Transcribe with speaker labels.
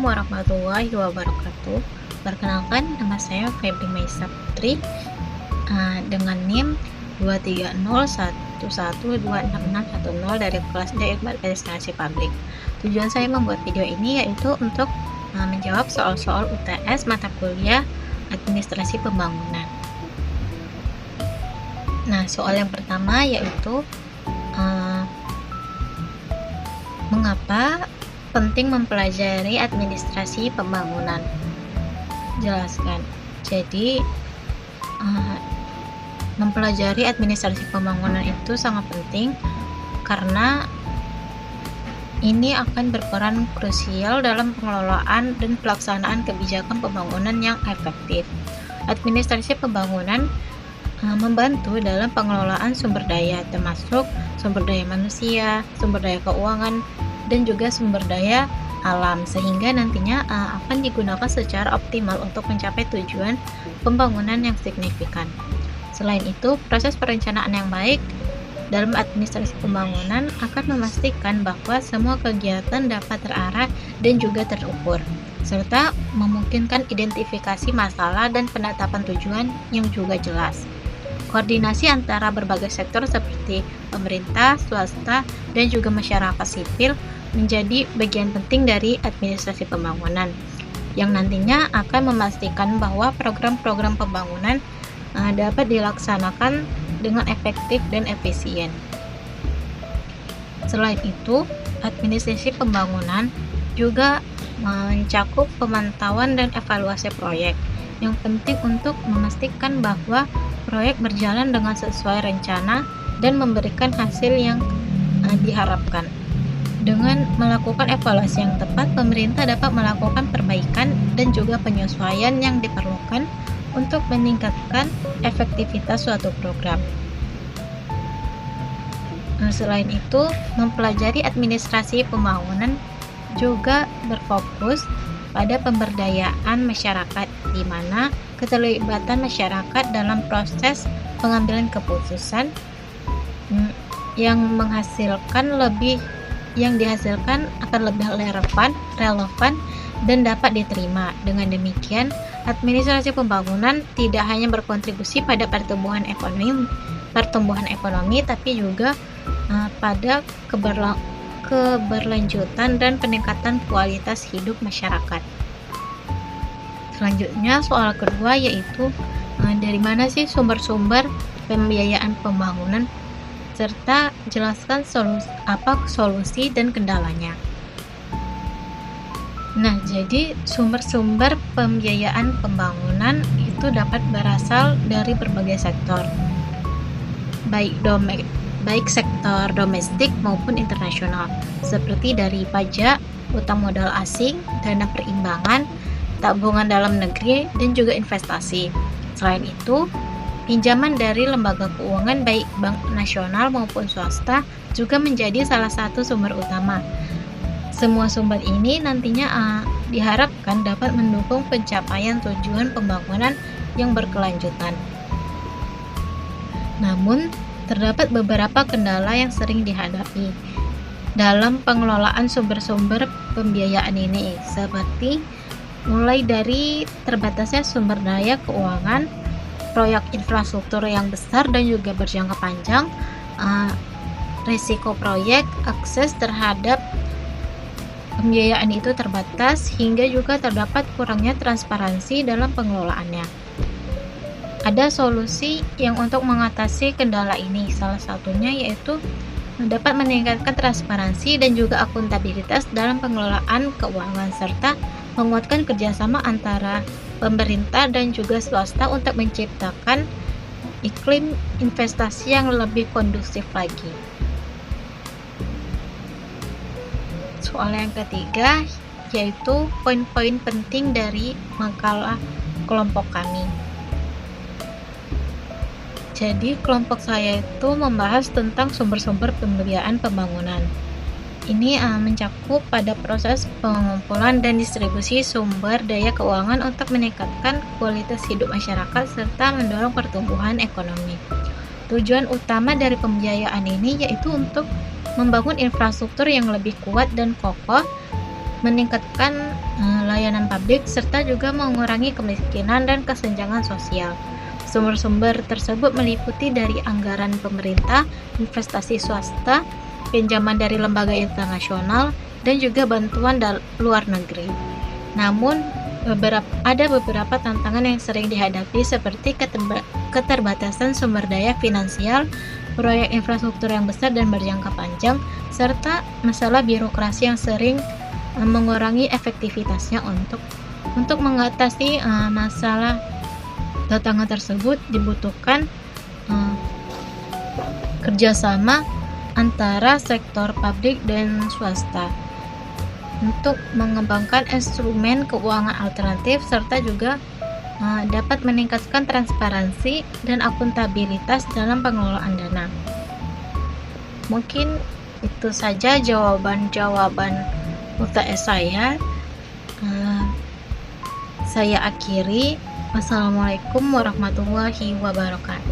Speaker 1: Assalamualaikum warahmatullahi wabarakatuh. Perkenalkan, nama saya Febri Maisa Putri dengan NIM 23011266610 dari kelas D Administrasi Publik. Tujuan saya membuat video ini yaitu untuk menjawab soal-soal UTS mata kuliah Administrasi Pembangunan. Nah, soal yang pertama yaitu mengapa penting mempelajari administrasi pembangunan? Jelaskan. Jadi, mempelajari administrasi pembangunan itu sangat penting karena ini akan berperan krusial dalam pengelolaan dan pelaksanaan kebijakan pembangunan yang efektif. Administrasi pembangunan membantu dalam pengelolaan sumber daya, termasuk sumber daya manusia, sumber daya keuangan, dan juga sumber daya alam, sehingga nantinya akan digunakan secara optimal untuk mencapai tujuan pembangunan yang signifikan. Selain itu, proses perencanaan yang baik dalam administrasi pembangunan akan memastikan bahwa semua kegiatan dapat terarah dan juga terukur, serta memungkinkan identifikasi masalah dan penetapan tujuan yang juga jelas. Koordinasi antara berbagai sektor seperti pemerintah, swasta, dan juga masyarakat sipil menjadi bagian penting dari administrasi pembangunan yang nantinya akan memastikan bahwa program-program pembangunan dapat dilaksanakan dengan efektif dan efisien. Selain itu, administrasi pembangunan juga mencakup pemantauan dan evaluasi proyek yang penting untuk memastikan bahwa proyek berjalan dengan sesuai rencana dan memberikan hasil yang diharapkan. Dengan melakukan evaluasi yang tepat, pemerintah dapat melakukan perbaikan dan juga penyesuaian yang diperlukan untuk meningkatkan efektivitas suatu program. Selain itu, mempelajari administrasi pembangunan juga berfokus pada pemberdayaan masyarakat, di mana keterlibatan masyarakat dalam proses pengambilan keputusan yang dihasilkan akan lebih relevan dan dapat diterima. Dengan demikian, administrasi pembangunan tidak hanya berkontribusi pada pertumbuhan ekonomi, tapi juga pada keberlanjutan dan peningkatan kualitas hidup masyarakat. Selanjutnya, soal kedua yaitu dari mana sih sumber-sumber pembiayaan pembangunan, serta jelaskan solusi dan kendalanya. Nah, jadi sumber-sumber pembiayaan pembangunan itu dapat berasal dari berbagai sektor, baik sektor domestik maupun internasional, seperti dari pajak, utang modal asing, dana perimbangan, tabungan dalam negeri, dan juga investasi. Selain itu, pinjaman dari lembaga keuangan baik bank nasional maupun swasta juga menjadi salah satu sumber utama. Semua sumber ini nantinya diharapkan dapat mendukung pencapaian tujuan pembangunan yang berkelanjutan. Namun, terdapat beberapa kendala yang sering dihadapi dalam pengelolaan sumber-sumber pembiayaan ini, seperti mulai dari terbatasnya sumber daya keuangan, proyek infrastruktur yang besar dan juga berjangka panjang, risiko proyek, akses terhadap pembiayaan itu terbatas, hingga juga terdapat kurangnya transparansi dalam pengelolaannya. Ada solusi yang untuk mengatasi kendala ini, salah satunya yaitu dapat meningkatkan transparansi dan juga akuntabilitas dalam pengelolaan keuangan, serta menguatkan kerjasama antara pemerintah dan juga swasta untuk menciptakan iklim investasi yang lebih kondusif lagi. Soal yang ketiga yaitu poin-poin penting dari makalah kelompok kami. Jadi, kelompok saya itu membahas tentang sumber-sumber pembiayaan pembangunan. Ini mencakup pada proses pengumpulan dan distribusi sumber daya keuangan untuk meningkatkan kualitas hidup masyarakat serta mendorong pertumbuhan ekonomi. Tujuan utama dari pembiayaan ini yaitu untuk membangun infrastruktur yang lebih kuat dan kokoh meningkatkan layanan publik, serta juga mengurangi kemiskinan dan kesenjangan sosial. Sumber-sumber tersebut meliputi dari anggaran pemerintah, investasi swasta, pinjaman dari lembaga internasional, dan juga bantuan luar negeri. Namun, ada beberapa tantangan yang sering dihadapi seperti keterbatasan sumber daya finansial, proyek infrastruktur yang besar dan berjangka panjang, serta masalah birokrasi yang sering mengurangi efektivitasnya. Untuk mengatasi masalah tantangan tersebut dibutuhkan kerjasama antara sektor publik dan swasta untuk mengembangkan instrumen keuangan alternatif, serta juga dapat meningkatkan transparansi dan akuntabilitas dalam pengelolaan dana. Mungkin itu saja jawaban UTS saya. Saya akhiri. Wassalamualaikum warahmatullahi wabarakatuh.